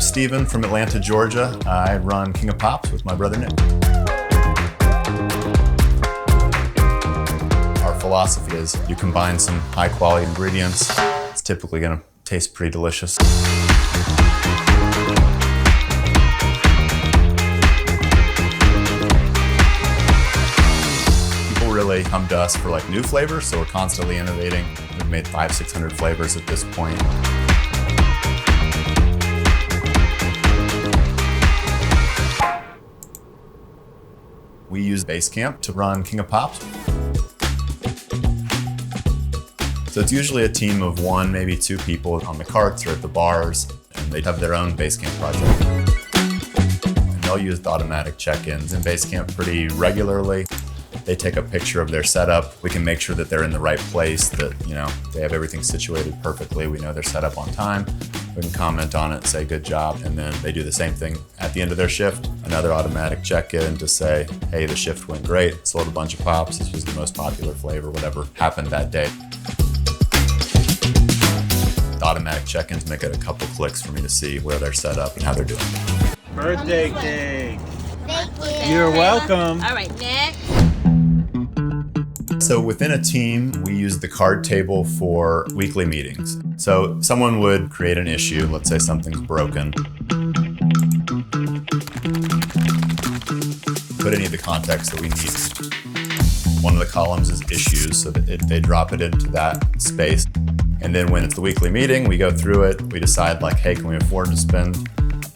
name's Steven from Atlanta, Georgia. I run King of Pops with my brother Nick. Our philosophy is you combine some high quality ingredients, it's typically gonna taste pretty delicious. People really come to us for new flavors, so we're constantly innovating. We've made 500-600 flavors at this point. We use Basecamp to run King of Pops. So it's usually a team of 1, maybe 2 people on the carts or at the bars, and they have their own Basecamp project. And they'll use the automatic check-ins in Basecamp pretty regularly. They take a picture of their setup. We can make sure that they're in the right place, that they have everything situated perfectly. We know they're set up on time. We can comment on it, say good job, and then they do the same thing at the end of their shift. Another automatic check-in to say, hey, the shift went great, sold a bunch of pops, this was the most popular flavor, whatever happened that day. The automatic check-ins make it a couple clicks for me to see where they're set up and how they're doing. Birthday cake. Thank you. You're welcome. All right, next. So within a team, we use the card table for weekly meetings. So someone would create an issue, let's say something's broken. Put any of the context that we need. One of the columns is issues, so that they drop it into that space. And then when it's the weekly meeting, we go through it, we decide hey, can we afford to spend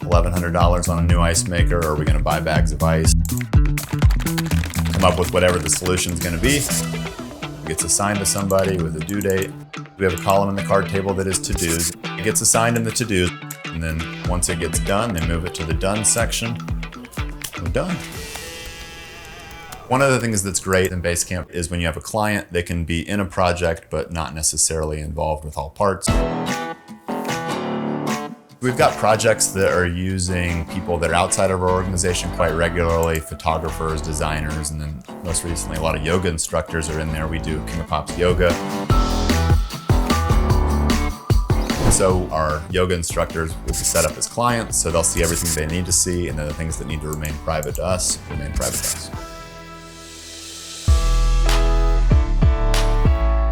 $1,100 on a new ice maker, or are we gonna buy bags of ice? Come up with whatever the solution's gonna be. It gets assigned to somebody with a due date. We have a column in the card table that is to-dos. It gets assigned in the to-dos, and then once it gets done, they move it to the done section. We're done. One of the things that's great in Basecamp is when you have a client, they can be in a project but not necessarily involved with all parts. We've got projects that are using people that are outside of our organization quite regularly, photographers, designers, and then most recently a lot of yoga instructors are in there. We do King of Pops yoga. So our yoga instructors will be set up as clients, so they'll see everything they need to see, and then the things that need to remain private to us, remain private to us.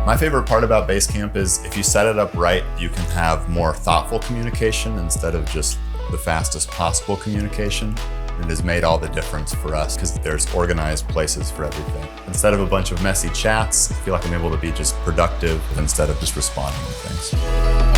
My favorite part about Basecamp is if you set it up right, you can have more thoughtful communication instead of just the fastest possible communication. It has made all the difference for us because there's organized places for everything. Instead of a bunch of messy chats, I feel like I'm able to be just productive instead of just responding to things.